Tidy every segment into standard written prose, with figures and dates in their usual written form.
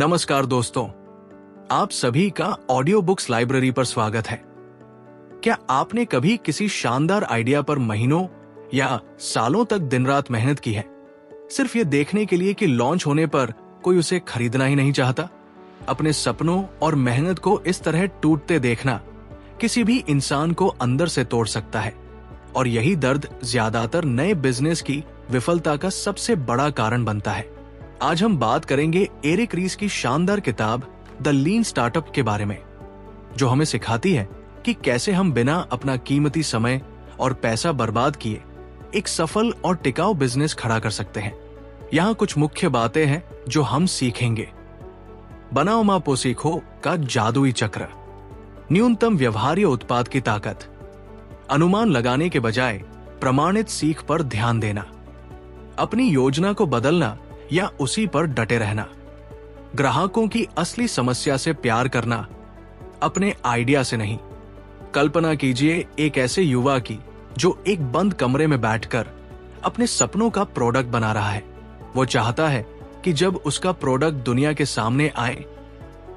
नमस्कार दोस्तों, आप सभी का ऑडियो बुक्स लाइब्रेरी पर स्वागत है। क्या आपने कभी किसी शानदार आइडिया पर महीनों या सालों तक दिन रात मेहनत की है, सिर्फ ये देखने के लिए कि लॉन्च होने पर कोई उसे खरीदना ही नहीं चाहता? अपने सपनों और मेहनत को इस तरह टूटते देखना किसी भी इंसान को अंदर से तोड़ सकता है, और यही दर्द ज्यादातर नए बिजनेस की विफलता का सबसे बड़ा कारण बनता है। आज हम बात करेंगे एरिक रीस की शानदार किताब द लीन स्टार्टअप के बारे में, जो हमें सिखाती है कि कैसे हम बिना अपना कीमती समय और पैसा बर्बाद किए एक सफल और टिकाऊ बिजनेस खड़ा कर सकते हैं। यहाँ कुछ मुख्य बातें हैं जो हम सीखेंगे। बनाओ मापो सीखो का जादुई चक्र, न्यूनतम व्यवहार्य उत्पाद की ताकत, अनुमान लगाने के बजाय प्रमाणित सीख पर ध्यान देना, अपनी योजना को बदलना या उसी पर डटे रहना, ग्राहकों की असली समस्या से प्यार करना, अपने आइडिया से नहीं। कल्पना कीजिए एक ऐसे युवा की जो एक बंद कमरे में बैठकर अपने सपनों का प्रोडक्ट बना रहा है। वो चाहता है कि जब उसका प्रोडक्ट दुनिया के सामने आए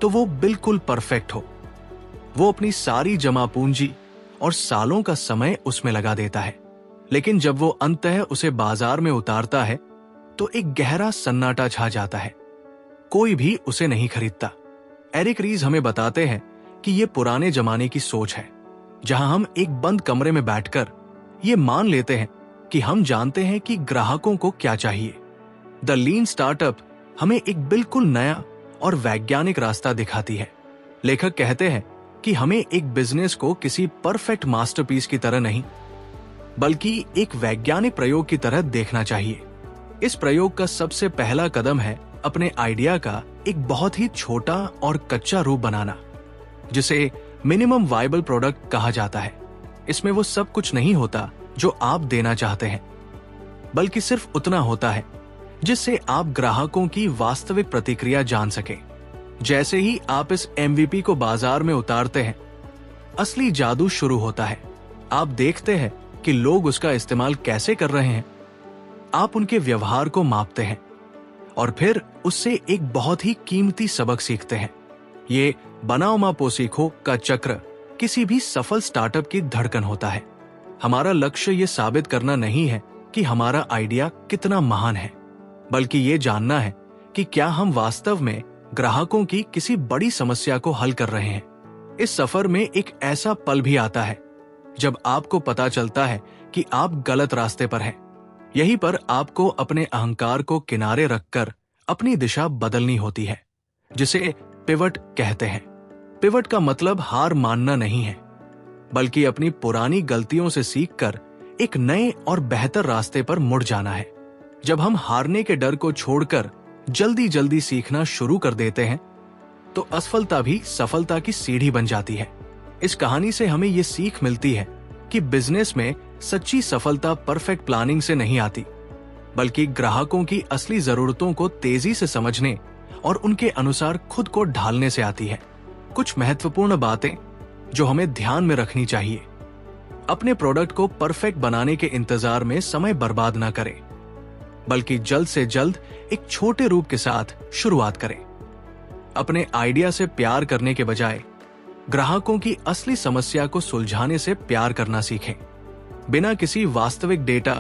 तो वो बिल्कुल परफेक्ट हो। वो अपनी सारी जमा पूंजी और सालों का समय उसमें लगा देता है, लेकिन जब वो अंततः उसे बाजार में उतारता है तो एक गहरा सन्नाटा छा जाता है। कोई भी उसे नहीं खरीदता। एरिक रीस हमें बताते हैं कि ये पुराने जमाने की सोच है, जहां हम एक बंद कमरे में बैठकर ये मान लेते हैं कि हम जानते हैं कि ग्राहकों को क्या चाहिए। द लीन स्टार्टअप हमें एक बिल्कुल नया और वैज्ञानिक रास्ता दिखाती है। लेखक कहते हैं कि हमें एक बिजनेस को किसी परफेक्ट मास्टरपीस की तरह नहीं, बल्कि एक वैज्ञानिक प्रयोग की तरह देखना चाहिए। इस प्रयोग का सबसे पहला कदम है अपने आइडिया का एक बहुत ही छोटा और कच्चा रूप बनाना, जिसे मिनिमम वायबल प्रोडक्ट कहा जाता है। इसमें वो सब कुछ नहीं होता जो आप देना चाहते हैं, बल्कि सिर्फ उतना होता है जिससे आप ग्राहकों की वास्तविक प्रतिक्रिया जान सके। जैसे ही आप इस MVP को बाजार में उतारते हैं, असली जादू शुरू होता है। आप देखते हैं कि लोग उसका इस्तेमाल कैसे कर रहे हैं, आप उनके व्यवहार को मापते हैं और फिर उससे एक बहुत ही कीमती सबक सीखते हैं। ये बनाओ मापो सीखो का चक्र किसी भी सफल स्टार्टअप की धड़कन होता है। हमारा लक्ष्य ये साबित करना नहीं है कि हमारा आइडिया कितना महान है, बल्कि ये जानना है कि क्या हम वास्तव में ग्राहकों की किसी बड़ी समस्या को हल कर रहे हैं। इस सफर में एक ऐसा पल भी आता है जब आपको पता चलता है कि आप गलत रास्ते पर हैं। यहीं पर आपको अपने अहंकार को किनारे रखकर अपनी दिशा बदलनी होती है, जिसे पिवट कहते हैं। पिवट का मतलब हार मानना नहीं है, बल्कि अपनी पुरानी गलतियों से सीखकर एक नए और बेहतर रास्ते पर मुड़ जाना है। जब हम हारने के डर को छोड़कर जल्दी जल्दी सीखना शुरू कर देते हैं, तो असफलता भी सफलता की सीढ़ी बन जाती है। इस कहानी से हमें ये सीख मिलती है कि बिजनेस में सच्ची सफलता परफेक्ट प्लानिंग से नहीं आती, बल्कि ग्राहकों की असली जरूरतों को तेजी से समझने और उनके अनुसार खुद को ढालने से आती है। कुछ महत्वपूर्ण बातें जो हमें ध्यान में रखनी चाहिए। अपने प्रोडक्ट को परफेक्ट बनाने के इंतजार में समय बर्बाद ना करें, बल्कि जल्द से जल्द एक छोटे रूप के साथ शुरुआत करें। अपने आइडिया से प्यार करने के बजाय ग्राहकों की असली समस्या को सुलझाने से प्यार करना सीखें। बिना किसी वास्तविक डेटा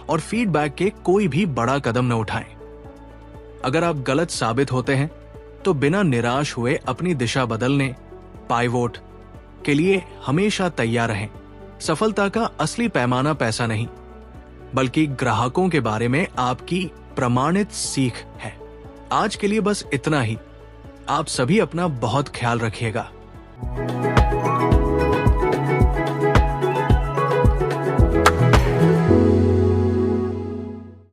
और फीडबैक के कोई भी बड़ा कदम न उठाएं। अगर आप गलत साबित होते हैं तो बिना निराश हुए अपनी दिशा बदलने, पाइवोट के लिए हमेशा तैयार रहें। सफलता का असली पैमाना पैसा नहीं, बल्कि ग्राहकों के बारे में आपकी प्रमाणित सीख है। आज के लिए बस इतना ही। आप सभी अपना बहुत ख्याल रखिएगा।